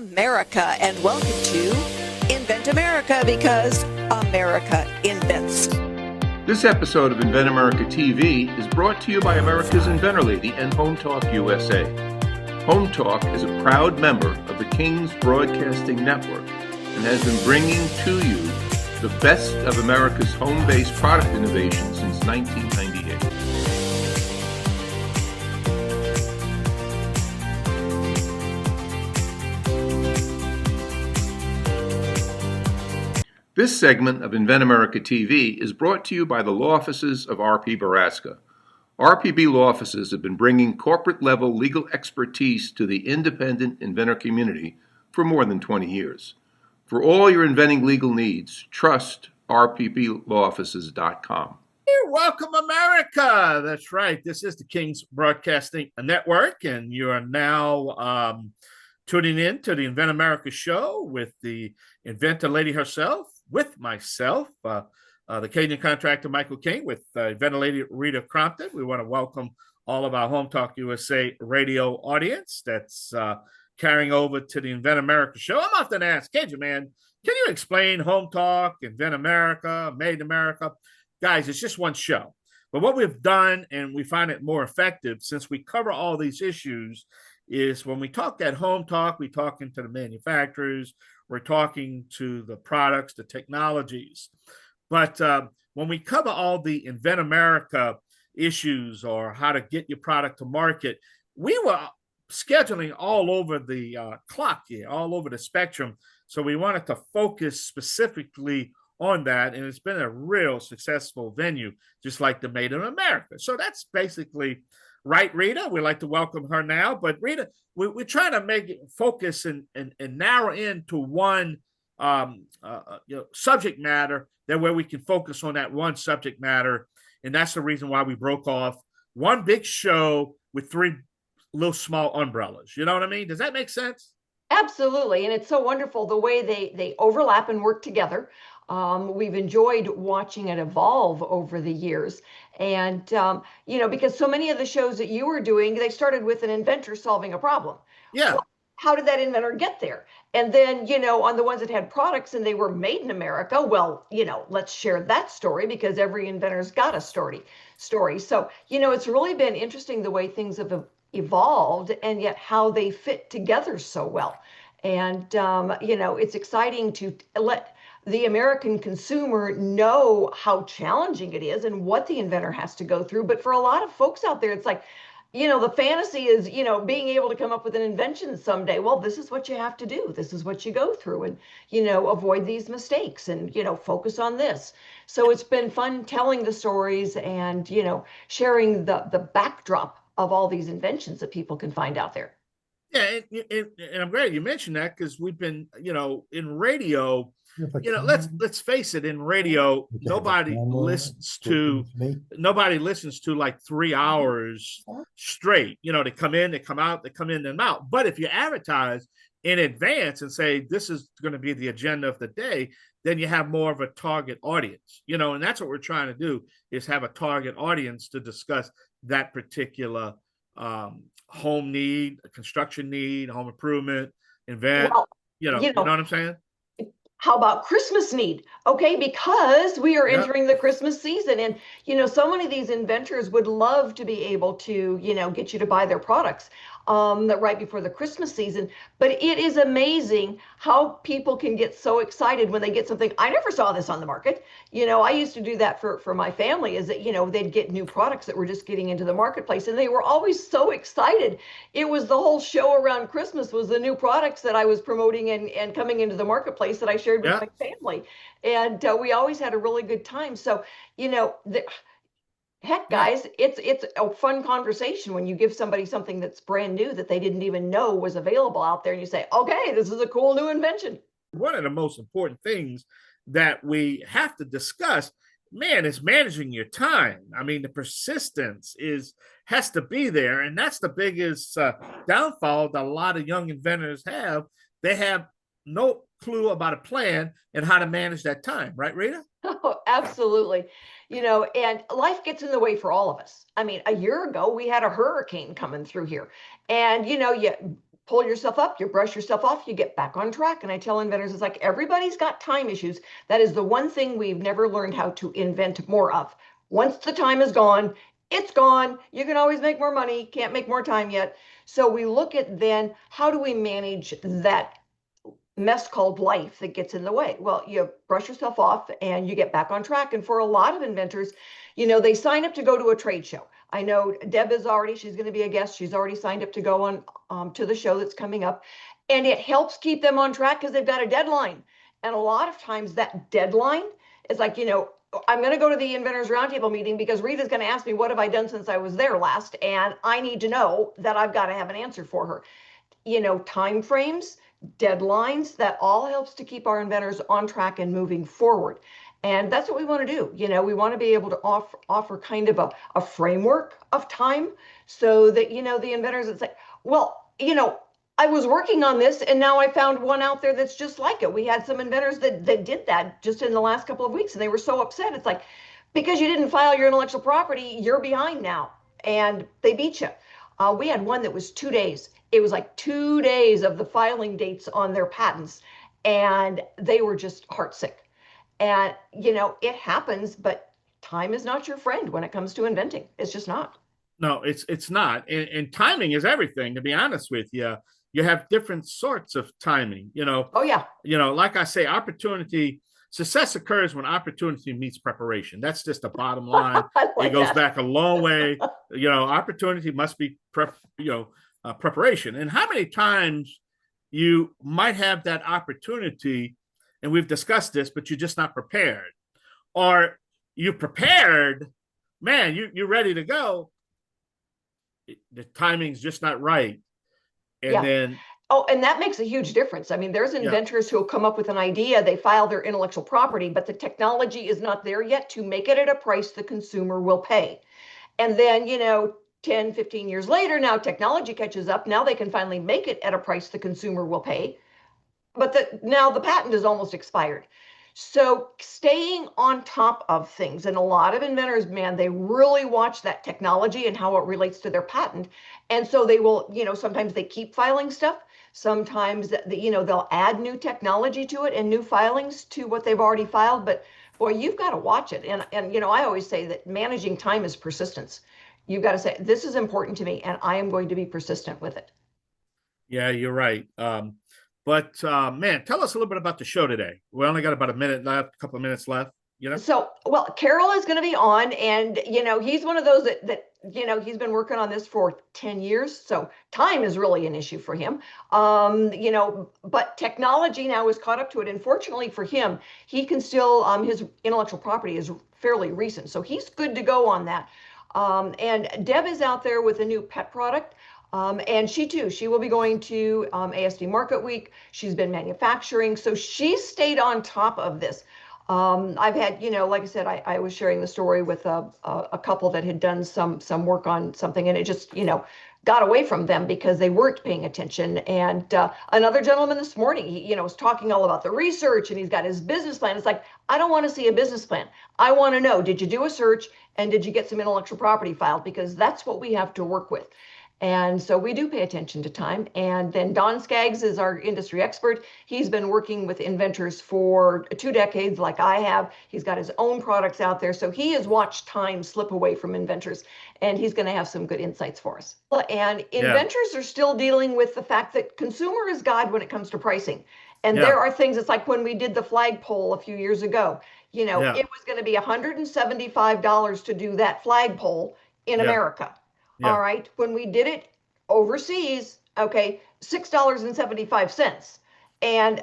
America, and welcome to Invent America, because America invents. This episode of Invent America TV is brought to you by America's Inventor Lady and Home Talk USA. Home Talk is a proud member of the King's Broadcasting Network and has been bringing to you the best of America's home-based product innovation since 1998. This segment of Invent America TV is brought to you by the law offices of R.P. Baraska. RPB law offices have been bringing corporate-level legal expertise to the independent inventor community for more than 20 years. For all your inventing legal needs, trust rpblawoffices.com. Welcome, America. That's right. This is the King's Broadcasting Network, and you are now tuning in to the Invent America show with the inventor lady herself, with myself, the Canadian contractor Michael King, with inventor lady Rita Crompton. We want to welcome all of our Home Talk USA radio audience that's carrying over to the Invent America show. I'm often asked, KJ, man, can you explain Home Talk, Invent America, Made in America? Guys, it's just one show. But what we've done, and we find it more effective since we cover all these issues, is when we talk at Home Talk, we're talking to the manufacturers, we're talking to the products, the technologies. But when we cover all the Invent America issues or how to get your product to market, we were scheduling all over the clock here, all over the spectrum. So we wanted to focus specifically on that. And it's been a real successful venue, just like the Made in America. So that's basically right, Rita. We'd like to welcome her now. But Rita, we're trying to make it focus and narrow into one subject matter, that way we can focus on that one subject matter. And that's the reason why we broke off one big show with three little small umbrellas. You know what I mean? Does that make sense? Absolutely. And it's so wonderful the way they overlap and work together. We've enjoyed watching it evolve over the years. And, because so many of the shows that you were doing, they started with an inventor solving a problem. Yeah. Well, how did that inventor get there? And then, on the ones that had products and they were made in America, well, let's share that story, because every inventor's got a story. So, it's really been interesting the way things have evolved, and yet how they fit together so well. And, it's exciting to let the American consumer know how challenging it is and what the inventor has to go through. But for a lot of folks out there, it's like, the fantasy is, being able to come up with an invention someday. Well, this is what you have to do. This is what you go through, and, avoid these mistakes, and, focus on this. So it's been fun telling the stories and, sharing the backdrop of all these inventions that people can find out there. Yeah. And I'm glad you mentioned that, because we've been, in radio, let's face it, in radio, nobody listens to like 3 hours straight. They come in, they come out, they come in and out. But if you advertise in advance and say, this is going to be the agenda of the day, then you have more of a target audience, and that's what we're trying to do, is have a target audience to discuss that particular home need, construction need, home improvement, invent, you know what I'm saying? How about Christmas need? Okay, because we are entering the Christmas season, and so many of these inventors would love to be able to get you to buy their products right before the Christmas season. But it is amazing how people can get so excited when they get something. I never saw this on the market. I used to do that for my family, is that they'd get new products that were just getting into the marketplace, and they were always so excited. It was the whole show around Christmas was the new products that I was promoting and coming into the marketplace that I shared with my family. And we always had a really good time. So, heck, guys, it's a fun conversation when you give somebody something that's brand new that they didn't even know was available out there, and you say, okay, this is a cool new invention. One of the most important things that we have to discuss, man, is managing your time. I mean, the persistence has to be there, and that's the biggest downfall that a lot of young inventors have. They have no clue about a plan and how to manage that time, right, Rita? Oh, absolutely. And life gets in the way for all of us. I mean, a year ago, we had a hurricane coming through here, and, pull yourself up, you brush yourself off, you get back on track. And I tell inventors, it's like everybody's got time issues. That is the one thing we've never learned how to invent more of. Once the time is gone, it's gone. You can always make more money, can't make more time yet. So we look at then, how do we manage that mess called life that gets in the way? Well, you brush yourself off and you get back on track. And for a lot of inventors, they sign up to go to a trade show. I know Deb she's going to be a guest. She's already signed up to go on to the show that's coming up. And it helps keep them on track because they've got a deadline. And a lot of times that deadline is like, I'm going to go to the Inventors Roundtable meeting because Rita's going to ask me, what have I done since I was there last? And I need to know that I've got to have an answer for her. Time frames, deadlines, that all helps to keep our inventors on track and moving forward. And that's what we want to do. We want to be able to offer kind of a framework of time so that, the inventors would say, well, I was working on this and now I found one out there that's just like it. We had some inventors that did that just in the last couple of weeks and they were so upset. It's like, because you didn't file your intellectual property, you're behind now, and they beat you. We had one that was 2 days. It was like 2 days of the filing dates on their patents, and they were just heartsick. And, it happens, but time is not your friend when it comes to inventing. It's just not. No, it's not. And timing is everything, to be honest with you. You have different sorts of timing, Oh, yeah. Like I say, success occurs when opportunity meets preparation. That's just the bottom line. It goes back a long way. Opportunity must be preparation. And how many times you might have that opportunity, and we've discussed this, but you're just not prepared, or you prepared, man, you're ready to go. The timing's just not right. And then and that makes a huge difference. I mean, there's inventors who will come up with an idea, they file their intellectual property, but the technology is not there yet to make it at a price the consumer will pay. And then, 10, 15 years later, now technology catches up. Now they can finally make it at a price the consumer will pay. But now the patent is almost expired. So staying on top of things, and a lot of inventors, man, they really watch that technology and how it relates to their patent. And so they will, sometimes they keep filing stuff. Sometimes, they'll add new technology to it and new filings to what they've already filed. But boy, you've got to watch it. And I always say that managing time is persistence. You've got to say, this is important to me, and I am going to be persistent with it. Yeah, you're right. But man, tell us a little bit about the show today. We only got about a couple of minutes left. So, well, Carroll is going to be on, and he's one of those that he's been working on this for 10 years. So time is really an issue for him. But technology now is caught up to it. And fortunately for him, he can still, his intellectual property is fairly recent. So he's good to go on that. And Deb is out there with a new pet product. And she will be going to ASD Market Week. She's been manufacturing. So she's stayed on top of this. I've had, like I said, I was sharing the story with a couple that had done some work on something, and it just, got away from them because they weren't paying attention. And another gentleman this morning, he, was talking all about the research, and he's got his business plan. It's like, I don't want to see a business plan. I want to know, did you do a search and did you get some intellectual property filed? Because that's what we have to work with. And so we do pay attention to time. And then Don Skaggs is our industry expert. He's been working with inventors for 2 decades, like I have. He's got his own products out there. So he has watched time slip away from inventors, and he's going to have some good insights for us. And inventors are still dealing with the fact that consumer is God when it comes to pricing. And there are things, it's like when we did the flagpole a few years ago, it was going to be $175 to do that flagpole in America. Yeah. All right. When we did it overseas, okay, $6.75. And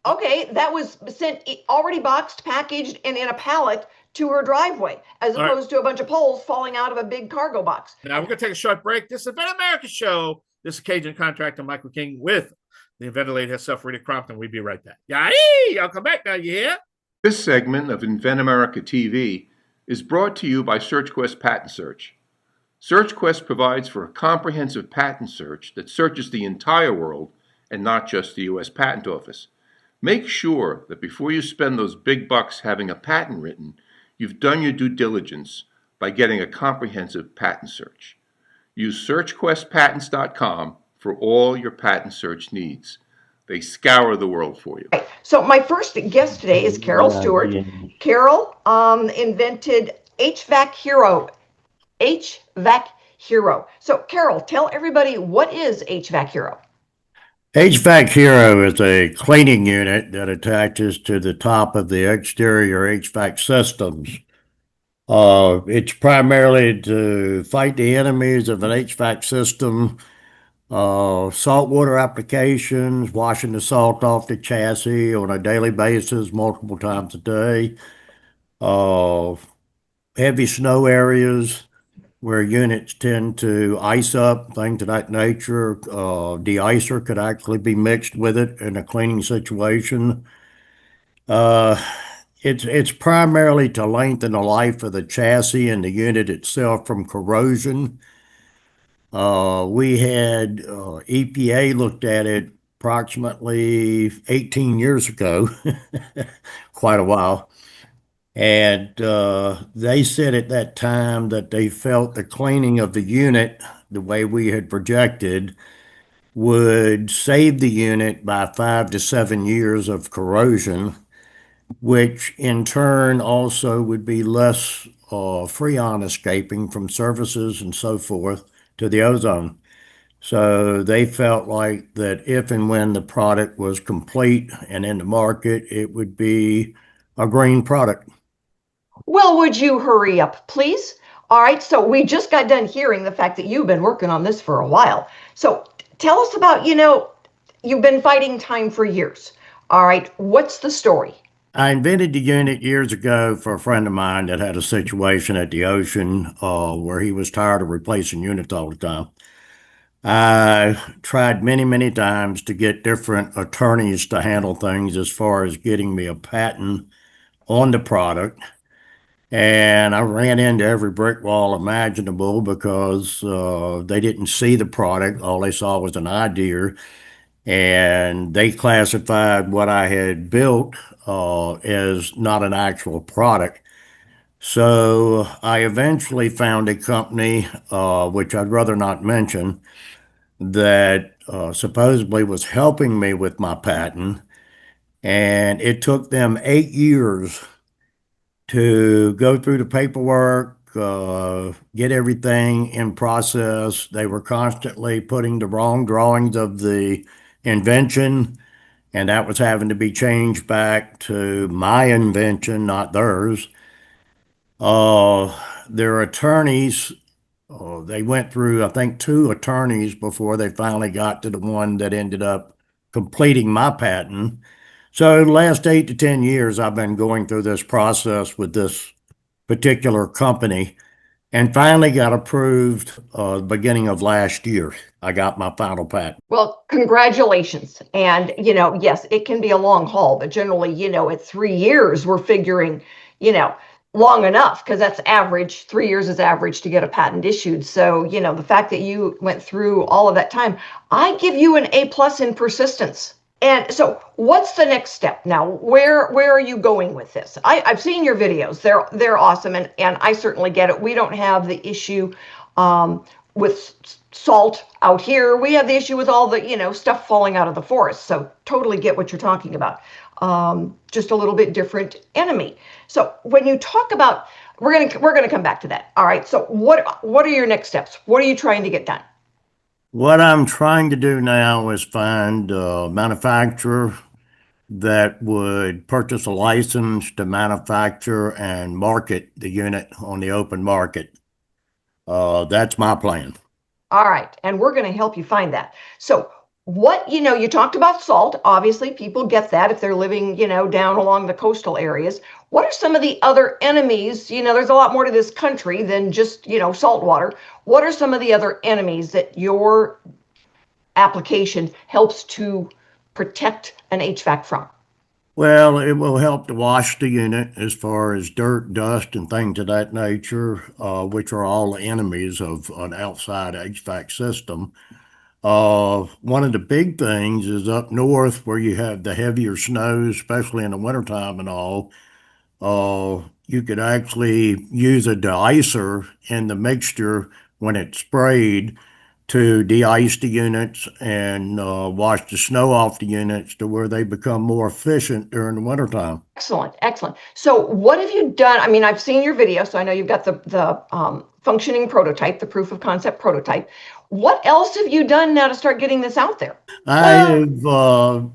okay, that was sent already boxed, packaged, and in a pallet to her driveway, as opposed to a bunch of poles falling out of a big cargo box. Now we're going to take a short break. This is Invent America Show. This is Cajun contractor Michael King with the Inventor Lady herself, Rita Crompton. We'll be right back. Yay! I'll come back now. You hear? This segment of Invent America TV is brought to you by SearchQuest Patent Search. SearchQuest provides for a comprehensive patent search that searches the entire world and not just the U.S. Patent Office. Make sure that before you spend those big bucks having a patent written, you've done your due diligence by getting a comprehensive patent search. Use searchquestpatents.com for all your patent search needs. They scour the world for you. Right. So my first guest today is Carroll Stewart. Carroll invented HVAC Hero. So Carroll, tell everybody, what is HVAC Hero? HVAC Hero is a cleaning unit that attaches to the top of the exterior HVAC systems. It's primarily to fight the enemies of an HVAC system, saltwater applications, washing the salt off the chassis on a daily basis, multiple times a day, heavy snow areas where units tend to ice up, things of that nature. De-icer could actually be mixed with it in a cleaning situation. It's primarily to lengthen the life of the chassis and the unit itself from corrosion. We had EPA looked at it approximately 18 years ago, quite a while. And they said at that time that they felt the cleaning of the unit, the way we had projected, would save the unit by 5 to 7 years of corrosion, which in turn also would be less freon escaping from surfaces and so forth to the ozone. So they felt like that if and when the product was complete and in the market, it would be a green product. Well, would you hurry up, please? All right, so we just got done hearing the fact that you've been working on this for a while. So tell us about, you've been fighting time for years. All right, what's the story? I invented the unit years ago for a friend of mine that had a situation at the ocean where he was tired of replacing units all the time. I tried many, many times to get different attorneys to handle things as far as getting me a patent on the product. And I ran into every brick wall imaginable because they didn't see the product. All they saw was an idea. And they classified what I had built as not an actual product. So I eventually found a company, which I'd rather not mention, that supposedly was helping me with my patent. And it took them 8 years to go through the paperwork, get everything in process. They were constantly putting the wrong drawings of the invention, and that was having to be changed back to my invention, not theirs. Their attorneys, they went through, I think, 2 attorneys before they finally got to the one that ended up completing my patent. So the last 8 to 10 years, I've been going through this process with this particular company and finally got approved beginning of last year. I got my final patent. Well, congratulations. And, yes, it can be a long haul, but generally, at 3 years, we're figuring, long enough because that's average. 3 years is average to get a patent issued. So, the fact that you went through all of that time, I give you an A+ in persistence. And so what's the next step now? Where are you going with this? I've seen your videos. They're awesome. And I certainly get it. We don't have the issue with salt out here. We have the issue with all the, stuff falling out of the forest. So totally get what you're talking about. Just a little bit different enemy. So when you talk about, we're gonna come back to that. All right. So what are your next steps? What are you trying to get done? What I'm trying to do now is find a manufacturer that would purchase a license to manufacture and market the unit on the open market. That's my plan. All right. And we're going to help you find that. So you talked about salt. Obviously, people get that if they're living, down along the coastal areas. What are some of the other enemies? There's a lot more to this country than just, salt water. What are some of the other enemies that your application helps to protect an HVAC from? Well, it will help to wash the unit as far as dirt, dust, and things of that nature, which are all enemies of an outside HVAC system. One of the big things is up north where you have the heavier snows, especially in the wintertime and all. You could actually use a de-icer in the mixture when it's sprayed to de-ice the units and wash the snow off the units to where they become more efficient during the wintertime. Excellent, excellent. So what have you done? I mean, I've seen your video, so I know you've got the functioning prototype, the proof of concept prototype. What else have you done now to start getting this out there? I have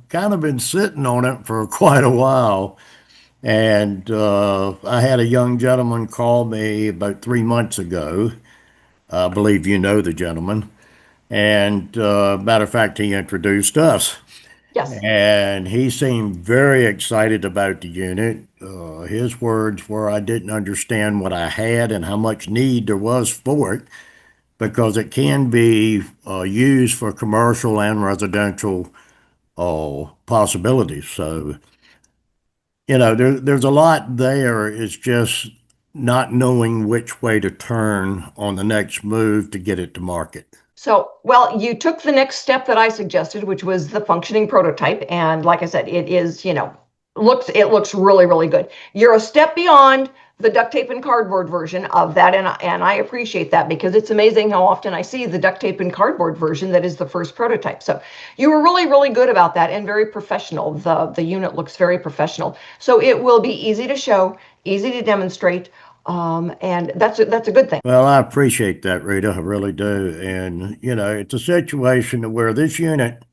kind of been sitting on it for quite a while. And I had a young gentleman call me about 3 months ago. I believe you know the gentleman. And matter of fact, he introduced us. Yes. And he seemed very excited about the unit. His words were, I didn't understand what I had and how much need there was for it because it can be used for commercial and residential possibilities. So, there's a lot there. It's just not knowing which way to turn on the next move to get it to market. So, well, you took the next step that I suggested, which was the functioning prototype. And like I said, it is, looks really, really good. You're a step beyond the duct tape and cardboard version of that. And I appreciate that because it's amazing how often I see the duct tape and cardboard version that is the first prototype. So you were really, really good about that and very professional. The unit looks very professional. So it will be easy to show, easy to demonstrate. And that's a good thing. Well, I appreciate that, Rita. I really do. And, it's a situation where this unit,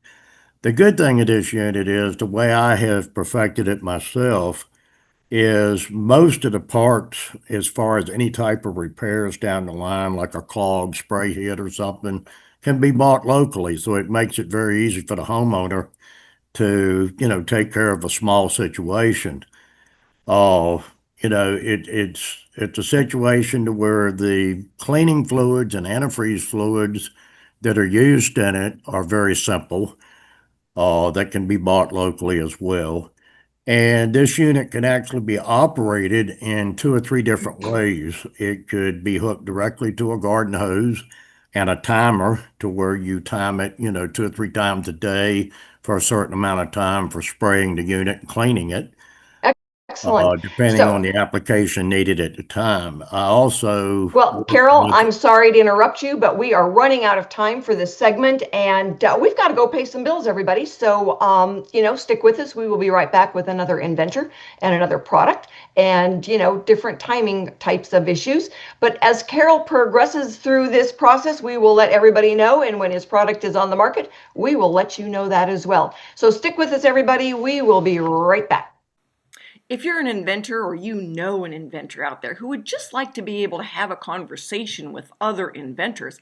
the good thing of this unit is the way I have perfected it myself is most of the parts, as far as any type of repairs down the line, like a clog, spray head or something, can be bought locally. So it makes it very easy for the homeowner to, take care of a small situation. It's a situation to where the cleaning fluids and antifreeze fluids that are used in it are very simple. That can be bought locally as well. And this unit can actually be operated in 2 or 3 different ways. It could be hooked directly to a garden hose and a timer to where you time it, 2 or 3 times a day for a certain amount of time for spraying the unit and cleaning it. Excellent. Depending on the application needed at the time. I also. Well, Carroll, I'm sorry to interrupt you, but we are running out of time for this segment and we've got to go pay some bills, everybody. So, stick with us. We will be right back with another inventor and another product and, different timing types of issues. But as Carroll progresses through this process, we will let everybody know. And when his product is on the market, we will let you know that as well. So stick with us, everybody. We will be right back. If you're an inventor or you know an inventor out there who would just like to be able to have a conversation with other inventors,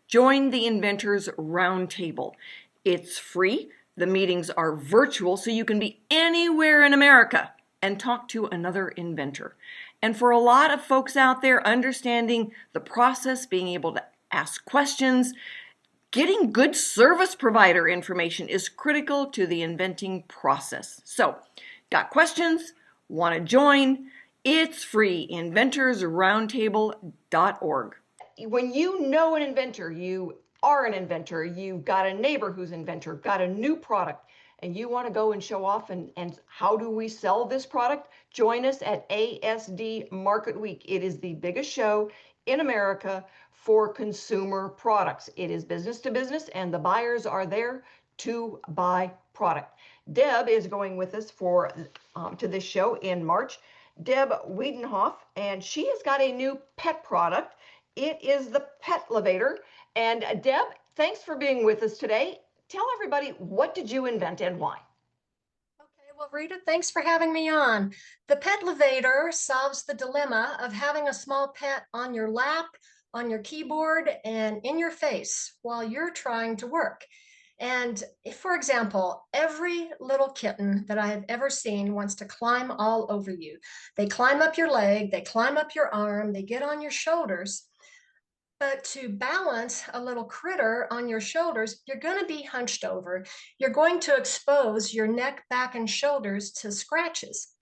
join the Inventors Roundtable. It's free. The meetings are virtual, so you can be anywhere in America and talk to another inventor. And for a lot of folks out there, understanding the process, being able to ask questions, getting good service provider information is critical to the inventing process. So, got questions? Want to join? It's free. inventorsroundtable.org. When you know an inventor, you are an inventor, you've got a neighbor who's an inventor, got a new product, and you want to go and show off and how do we sell this product? Join us at ASD Market Week. It is the biggest show in America for consumer products. It is business to business, and the buyers are there to buy product. Deb is going with us to this show in March. Deb Wiedenhoeft, and she has got a new pet product. It is the Pet-Levator. And Deb, thanks for being with us today. Tell everybody, what did you invent and why? Okay, well, Rita, thanks for having me on. The Pet-Levator solves the dilemma of having a small pet on your lap, on your keyboard, and in your face while you're trying to work. And if, for example, every little kitten that I have ever seen wants to climb all over you. They climb up your leg, they climb up your arm, they get on your shoulders. But to balance a little critter on your shoulders, you're going to be hunched over. You're going to expose your neck, back, and shoulders to scratches.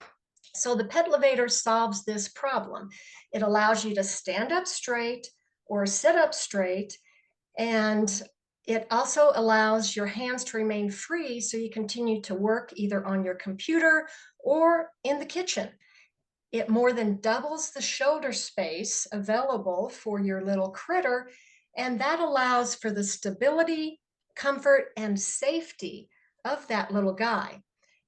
So the Pet-Levator solves this problem. It allows you to stand up straight or sit up straight, and it also allows your hands to remain free so you continue to work either on your computer or in the kitchen. It more than doubles the shoulder space available for your little critter, And that allows for the stability, comfort, and safety of that little guy.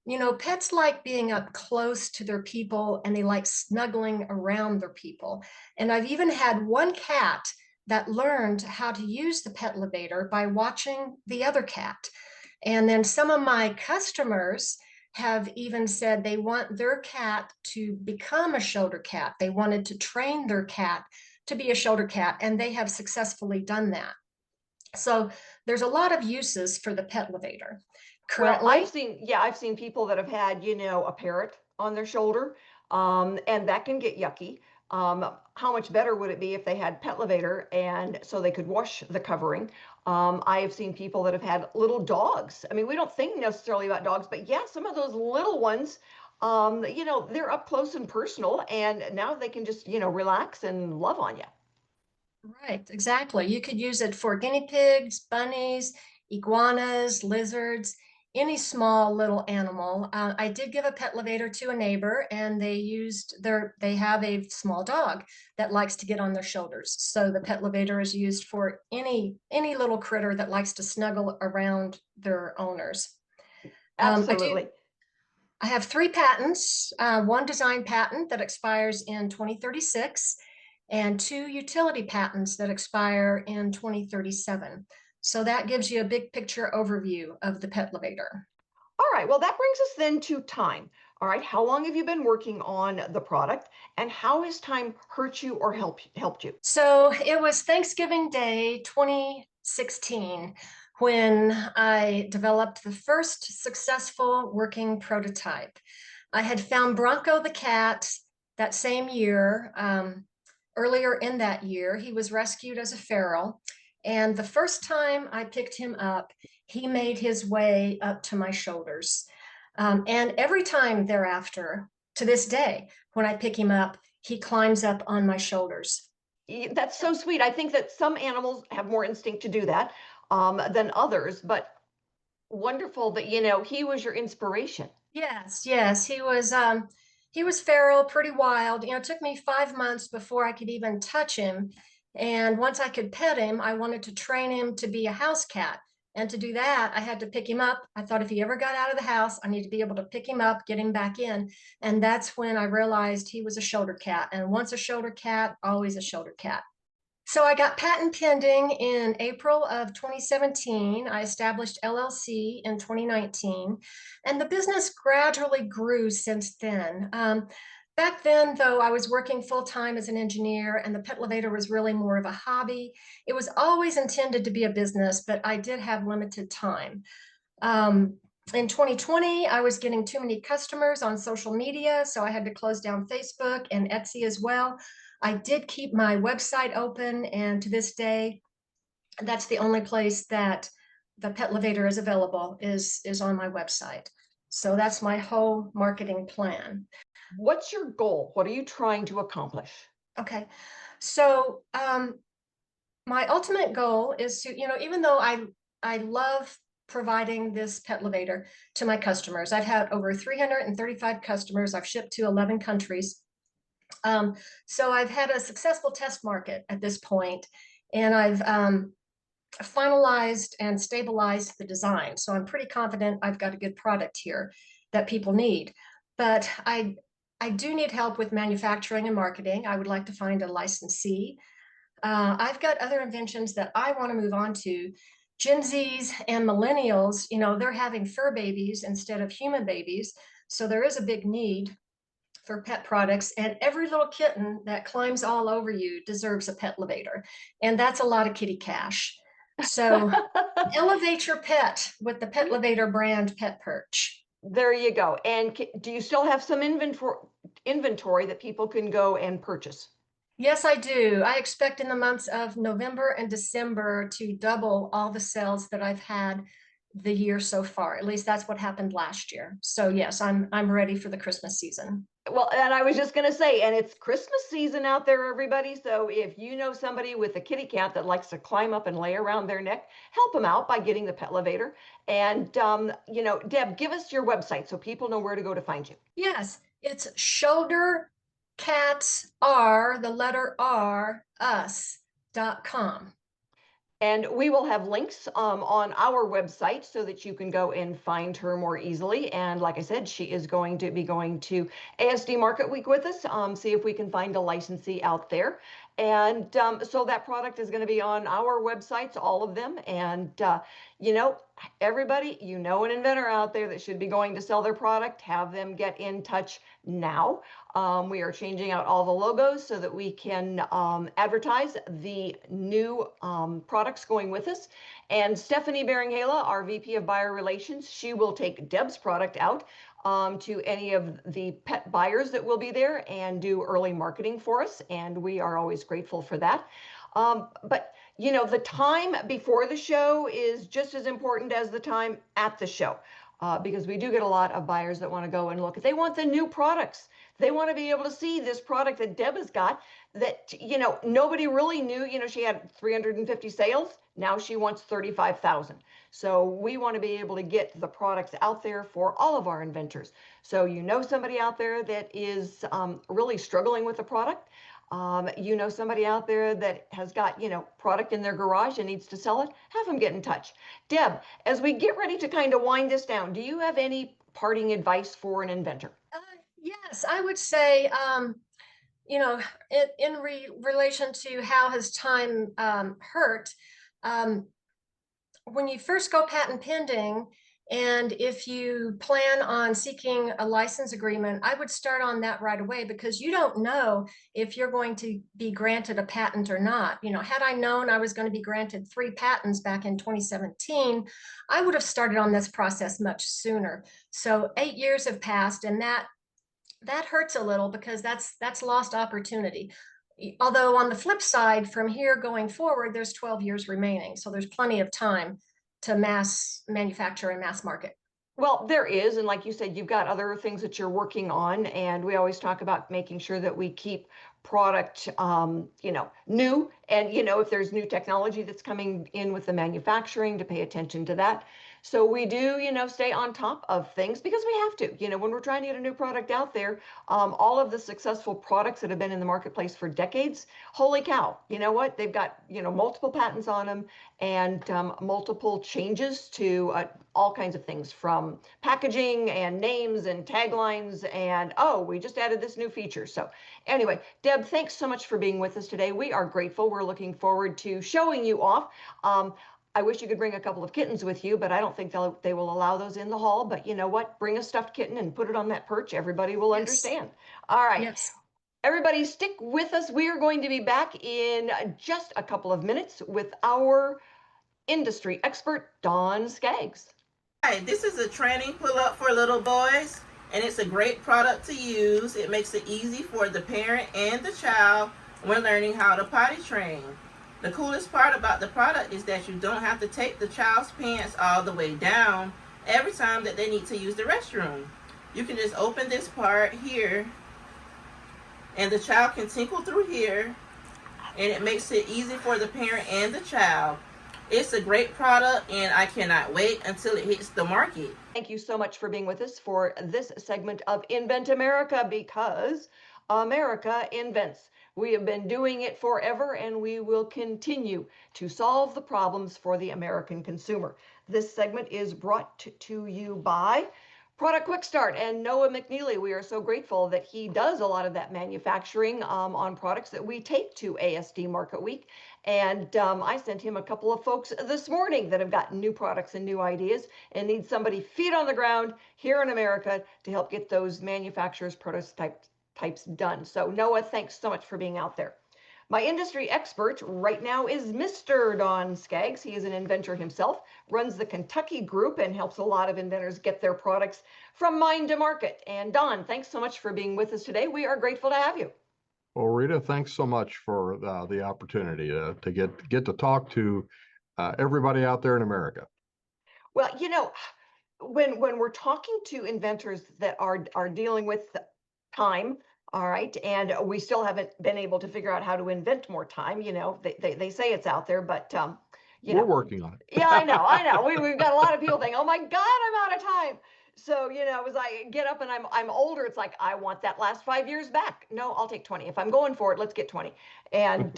You know, pets like being up close to their people, and they like snuggling around their people. And I've even had one cat that learned how to use the Pet-Levator by watching the other cat. And then some of my customers have even said they want their cat to become a shoulder cat. They wanted to train their cat to be a shoulder cat, and they have successfully done that. So there's a lot of uses for the Pet-Levator. Well, Currently, I've seen people that have had, a parrot on their shoulder, and that can get yucky. How much better would it be if they had Pet-Levator and so they could wash the covering? I have seen people that have had little dogs. I mean, we don't think necessarily about dogs, but yeah, some of those little ones, they're up close and personal, and now they can just, relax and love on you. right, exactly. You could use it for guinea pigs, bunnies, iguanas, lizards, any small little animal. I did give a Pet-Levator to a neighbor, and they have a small dog that likes to get on their shoulders. So the Pet-Levator is used for any little critter that likes to snuggle around their owners. Absolutely. I have 3 patents, one design patent that expires in 2036, and 2 utility patents that expire in 2037. So that gives you a big picture overview of the Pet-Levator. All right, well, that brings us then to time. All right, how long have you been working on the product, and how has time hurt you or helped you? So it was Thanksgiving Day 2016 when I developed the first successful working prototype. I had found Bronco the cat that same year. Earlier in that year, he was rescued as a feral. And the first time I picked him up, he made his way up to my shoulders. And every time thereafter, to this day, when I pick him up, he climbs up on my shoulders. That's so sweet. I think that some animals have more instinct to do that than others, but wonderful that, he was your inspiration. Yes, yes, he was feral, pretty wild. You know, it took me 5 months before I could even touch him. And once I could pet him, I wanted to train him to be a house cat. And to do that, I had to pick him up. I thought if he ever got out of the house, I need to be able to pick him up, get him back in. And that's when I realized he was a shoulder cat. And once a shoulder cat, always a shoulder cat. So I got patent pending in April of 2017. I established LLC in 2019, and the business gradually grew since then. Back then, though, I was working full-time as an engineer, and the Pet-Levator was really more of a hobby. It was always intended to be a business, but I did have limited time. In 2020, I was getting too many customers on social media, so I had to close down Facebook and Etsy as well. I did keep my website open, and to this day, that's the only place that the Pet-Levator is available is on my website. So that's my whole marketing plan. What's your goal? What are you trying to accomplish? Okay, so my ultimate goal is to, even though I love providing this Pet-Levator to my customers, I've had over 335 customers. I've shipped to 11 countries. So I've had a successful test market at this point, and I've finalized and stabilized the design. So I'm pretty confident I've got a good product here that people need. But I do need help with manufacturing and marketing. I would like to find a licensee. I've got other inventions that I want to move on to. Gen Zs and millennials, they're having fur babies instead of human babies. So there is a big need for pet products, and every little kitten that climbs all over you deserves a Pet-Levator, and that's a lot of kitty cash. So elevate your pet with the Pet-Levator brand Pet Perch. There you go. And do you still have some inventory that people can go and purchase? Yes, I do. I expect in the months of November and December to double all the sales that I've had the year so far. At least that's what happened last year. So yes, I'm ready for the Christmas season. Well, and I was just going to say, and it's Christmas season out there, everybody. So if you know somebody with a kitty cat that likes to climb up and lay around their neck, help them out by getting the Pet-Levator. And, Deb, give us your website so people know where to go to find you. Yes, it's shouldercats are the letter R us.com. And we will have links on our website so that you can go and find her more easily. And like I said, she is going to be going to ASD Market Week with us, see if we can find a licensee out there. And so that product is going to be on our websites, all of them. And, you know, everybody, you know, an inventor out there that should be going to sell their product, have them get in touch now. We are changing out all the logos so that we can advertise the new products going with us. And Stephanie Beringhala, our VP of Buyer Relations, she will take Deb's product out to any of the pet buyers that will be there and do early marketing for us. And we are always grateful for that. But you know, the time before the show is just as important as the time at the show, because we do get a lot of buyers that want to go and look. They want the new products. They want to be able to see this product that Deb has got that, you know, nobody really knew. You know, she had 350 sales. Now she wants 35,000. So we want to be able to get the products out there for all of our inventors. So you know somebody out there that is really struggling with a product. You know somebody out there that has got, you know, product in their garage and needs to sell it, have them get in touch. Deb, as we get ready to kind of wind this down, do you have any parting advice for an inventor? Yes, I would say, you know, in relation to how has time hurt, when you first go patent pending, and if you plan on seeking a license agreement, I would start on that right away, because you don't know if you're going to be granted a patent or not. You know, had I known I was going to be granted 3 patents back in 2017, I would have started on this process much sooner. So 8 years have passed, and that hurts a little, because that's lost opportunity. Although on the flip side, from here going forward, there's 12 years remaining. So there's plenty of time to mass manufacture and mass market. Well, there is. And like you said, you've got other things that you're working on. And we always talk about making sure that we keep product, you know, new. And, you know, if there's new technology that's coming in with the manufacturing, to pay attention to that. So we do, you know, stay on top of things because we have to. You know, when we're trying to get a new product out there, all of the successful products that have been in the marketplace for decades, holy cow, you know what? They've got, you know, multiple patents on them and multiple changes to all kinds of things, from packaging and names and taglines and, oh, we just added this new feature. So anyway, Deb, thanks so much for being with us today. We are grateful. We're looking forward to showing you off. I wish you could bring a couple of kittens with you, but I don't think they will allow those in the hall. But you know what? Bring a stuffed kitten and put it on that perch. Everybody will understand. All right. Yes. Everybody stick with us. We are going to be back in just a couple of minutes with our industry expert, Dawn Skaggs. Hi, this is a training pull-up for little boys, and it's a great product to use. It makes it easy for the parent and the child when learning how to potty train. The coolest part about the product is that you don't have to take the child's pants all the way down every time that they need to use the restroom. You can just open this part here, and the child can tinkle through here, and it makes it easy for the parent and the child. It's a great product, and I cannot wait until it hits the market. Thank you so much for being with us for this segment of Invent America, because America invents. We have been doing it forever, and we will continue to solve the problems for the American consumer. This segment is brought to you by Product Quick Start and Noah McNeely. We are so grateful that he does a lot of that manufacturing on products that we take to ASD Market Week. And I sent him a couple of folks this morning that have got new products and new ideas and need somebody feet on the ground here in America to help get those manufacturers' prototypes done. So Noah, thanks so much for being out there. My industry expert right now is Mr. Don Skaggs. He is an inventor himself, runs the Kentucky group, and helps a lot of inventors get their products from mind to market. And Don, thanks so much for being with us today. We are grateful to have you. Well, Rita, thanks so much for the opportunity to get to talk to everybody out there in America. Well, you know, when we're talking to inventors that are dealing with time, all right, and we still haven't been able to figure out how to invent more time. You know, they say it's out there, but we're working on it. Yeah, I know. We've got a lot of people thinking, oh my God, I'm out of time. So, you know, as I get up and I'm older, it's like I want that last 5 years back. No, I'll take 20. If I'm going for it, let's get 20. And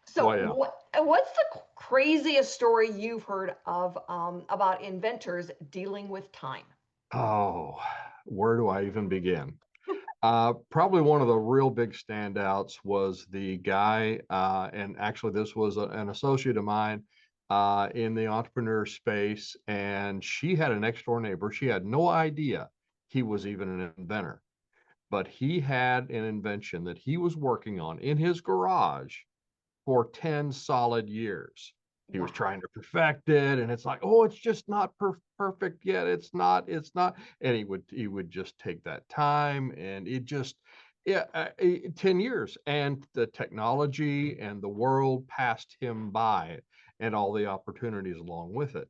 so Well, yeah. what's the craziest story you've heard of about inventors dealing with time? Oh, where do I even begin? Probably one of the real big standouts was the guy, and actually this was an associate of mine in the entrepreneur space, and she had a next door neighbor. She had no idea he was even an inventor, but he had an invention that he was working on in his garage for 10 solid years. He was Wow. trying to perfect it, and it's like, oh, it's just not perfect yet. It's not. And he would just take that time, and it just, yeah, 10 years, and the technology and the world passed him by, and all the opportunities along with it.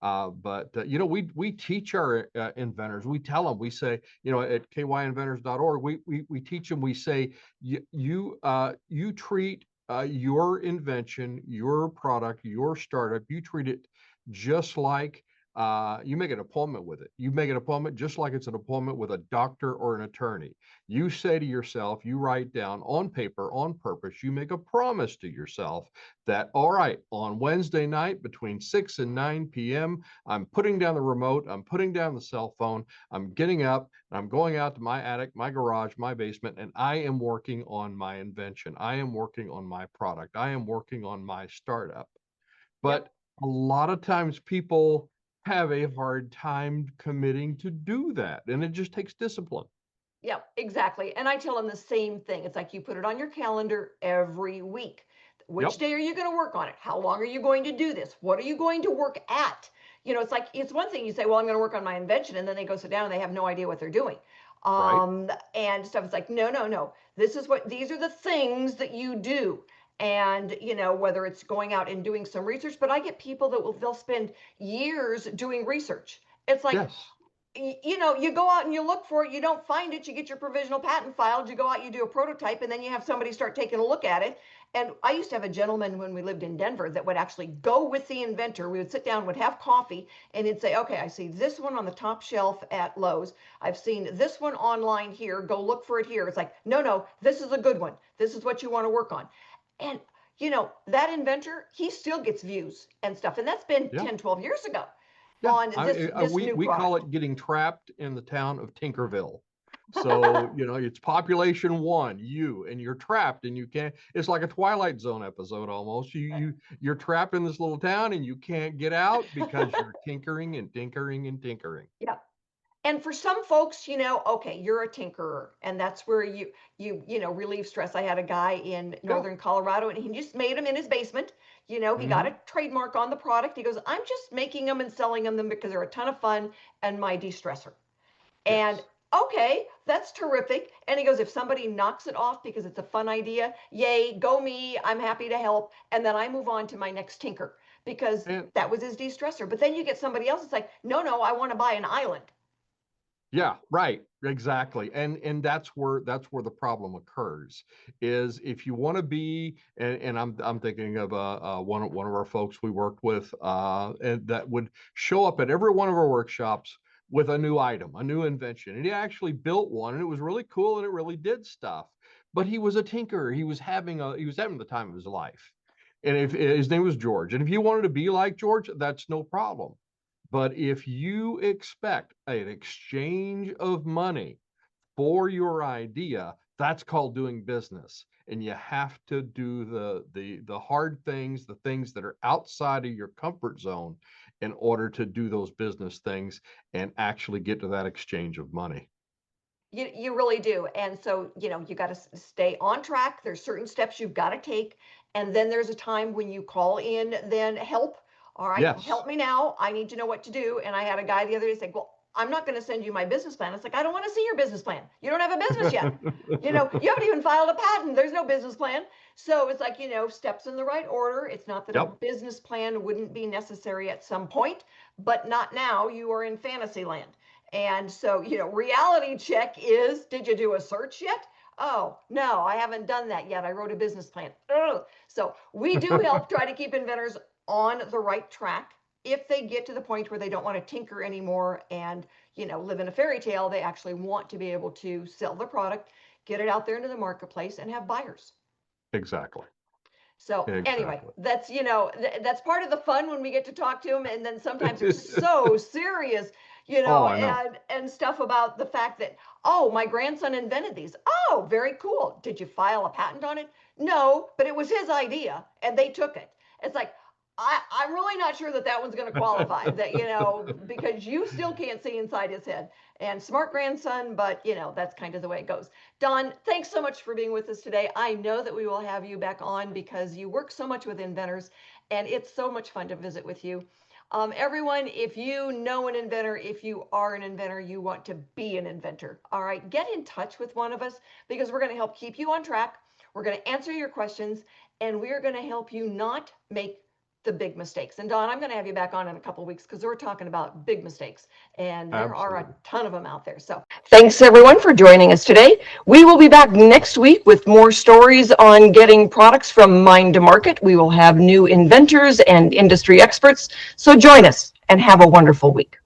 But you know, we teach our inventors. We tell them. We say, you know, at kyinventors.org, we teach them. We say, you treat your invention, your product, your startup. You treat it just like you make an appointment with it. You make an appointment just like it's an appointment with a doctor or an attorney. You say to yourself, you write down on paper, on purpose, you make a promise to yourself that, all right, on Wednesday night between 6 and 9 p.m., I'm putting down the remote, I'm putting down the cell phone, I'm getting up, I'm going out to my attic, my garage, my basement, and I am working on my invention. I am working on my product. I am working on my startup. Yep. But a lot of times people have a hard time committing to do that, and it just takes discipline. Yeah, exactly. And I tell them the same thing. It's like you put it on your calendar every week. Which Yep, day are you going to work on it? How long are you going to do this? What are you going to work at? You know, it's like it's one thing you say, well, I'm going to work on my invention, and then they go sit down and they have no idea what they're doing. right. And stuff. It's like, no, no, no. These are the things that you do. And, you know, whether it's going out and doing some research, but I get people they'll spend years doing research. It's like, Yes. you know, you go out and you look for it, you don't find it, you get your provisional patent filed, you go out, you do a prototype, and then you have somebody start taking a look at it. And I used to have a gentleman when we lived in Denver that would actually go with the inventor. We would sit down, would have coffee, and he'd say, okay, I see this one on the top shelf at Lowe's. I've seen this one online here. Go look for it here. It's like, no, no, this is a good one. This is what you want to work on. And, you know, that inventor, he still gets views and stuff. And that's been Yeah. 10, 12 years ago Yeah, on this we new we call product. it getting trapped in the town of Tinkerville. So, you know, it's population one, you, and you're trapped and you can't, it's like a Twilight Zone episode almost. You're trapped in this little town and you can't get out because you're tinkering and tinkering and tinkering. Yeah. And for some folks, you know, okay, you're a tinkerer, and that's where you know, relieve stress. I had a guy in Yeah. northern Colorado, and he just made them in his basement. You know, he got Hmm. a trademark on the product. He goes, I'm just making them and selling them because they're a ton of fun and my de-stressor. And Yes. okay, that's terrific. And he goes, if somebody knocks it off because it's a fun idea, yay, go me, I'm happy to help. And then I move on to my next tinker because And that was his de-stressor. But then you get somebody else, it's like, no, no, I want to buy an island. yeah, right, exactly. And that's where the problem occurs is if you want to be, and I'm thinking of one of our folks we worked with and that would show up at every one of our workshops with a new item, a new invention. And he actually built one and it was really cool and it really did stuff. But he was a tinkerer. He was having the time of his life. And if his name was George, and if you wanted to be like George, that's no problem. But if you expect an exchange of money for your idea, that's called doing business. And you have to do the hard things, the things that are outside of your comfort zone in order to do those business things and actually get to that exchange of money. You really do. And so, you know, you got to stay on track. There's certain steps you've got to take. And then there's a time when you call in, then help. All right, Yes. help me now. I need to know what to do. And I had a guy the other day say, well, I'm not going to send you my business plan. It's like, I don't want to see your business plan. You don't have a business yet. You know, you haven't even filed a patent. There's no business plan. So it's like, you know, steps in the right order. It's not that a Yep. business plan wouldn't be necessary at some point, but not now. You are in fantasy land. And so, you know, reality check is, did you do a search yet? Oh, no, I haven't done that yet. I wrote a business plan. Ugh. So we do help try to keep inventors on the right track. if they get to the point where they don't want to tinker anymore and, live in a fairy tale, they actually want to be able to sell their product, get it out there into the marketplace and have buyers. Exactly. So anyway, Exactly. that's, that's part of the fun when we get to talk to them. And then sometimes they're so serious, Oh, I know. and stuff about the fact that, oh, my grandson invented these. Oh, very cool. Did you file a patent on it? No, but it was his idea and they took it. It's like, I'm really not sure that one's going to qualify that, because you still can't see inside his head. And smart grandson, but that's kind of the way it goes. Dawn, thanks so much for being with us today. I know that we will have you back on because you work so much with inventors and it's so much fun to visit with you. Everyone, if you know an inventor, if you are an inventor, you want to be an inventor. All right, get in touch with one of us because we're going to help keep you on track. We're going to answer your questions and we are going to help you not make the big mistakes. And Dawn, I'm going to have you back on in a couple of weeks because we're talking about big mistakes and there are a ton of them out there. So thanks everyone for joining us today. We will be back next week with more stories on getting products from mind to market. We will have new inventors and industry experts. So join us and have a wonderful week.